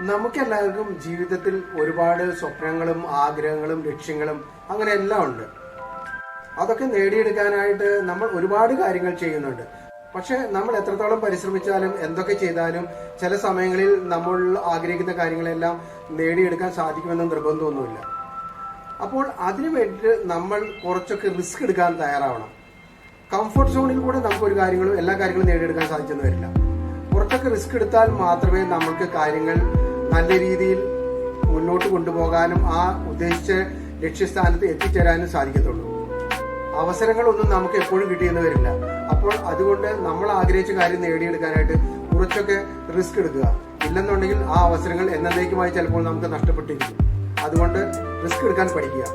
നമുക്കെല്ലാവർക്കും ജീവിതത്തിൽ ഒരുപാട് സ്വപ്നങ്ങളും ആഗ്രഹങ്ങളും ലക്ഷ്യങ്ങളും അങ്ങനെ എല്ലാം ഉണ്ട്. അതൊക്കെ നേടിയെടുക്കാനായിട്ട് നമ്മൾ ഒരുപാട് കാര്യങ്ങൾ ചെയ്യുന്നുണ്ട്. പക്ഷെ നമ്മൾ എത്രത്തോളം പരിശ്രമിച്ചാലും എന്തൊക്കെ ചെയ്താലും ചില സമയങ്ങളിൽ നമ്മൾ ആഗ്രഹിക്കുന്ന കാര്യങ്ങളെല്ലാം നേടിയെടുക്കാൻ സാധിക്കുമെന്ന് നിർബന്ധമൊന്നുമില്ല. അപ്പോൾ അതിനു വേണ്ടിയിട്ട് നമ്മൾ കുറച്ചൊക്കെ റിസ്ക് എടുക്കാൻ തയ്യാറാവണം. കംഫർട്ട് സോണിൽ കൂടെ നമുക്കൊരു കാര്യങ്ങളും എല്ലാ കാര്യങ്ങളും നേടിയെടുക്കാൻ സാധിച്ചെന്ന് വരില്ല. കുറച്ചൊക്കെ റിസ്ക് എടുത്താൽ മാത്രമേ നമുക്ക് കാര്യങ്ങൾ നല്ല രീതിയിൽ മുന്നോട്ട് കൊണ്ടുപോകാനും ആ ഉദ്ദേശിച്ച ലക്ഷ്യസ്ഥാനത്ത് എത്തിച്ചേരാനും സാധിക്കത്തുള്ളൂ. അവസരങ്ങളൊന്നും നമുക്ക് എപ്പോഴും കിട്ടിയെന്ന് വരില്ല. അപ്പോൾ അതുകൊണ്ട് നമ്മൾ ആഗ്രഹിച്ച കാര്യം നേടിയെടുക്കാനായിട്ട് കുറച്ചൊക്കെ റിസ്ക് എടുക്കുക. ഇല്ലെന്നുണ്ടെങ്കിൽ ആ അവസരങ്ങൾ എന്നേക്കുമായി ചിലപ്പോൾ നമുക്ക് നഷ്ടപ്പെട്ടിരിക്കും. അതുകൊണ്ട് റിസ്ക് എടുക്കാൻ പഠിക്കുക.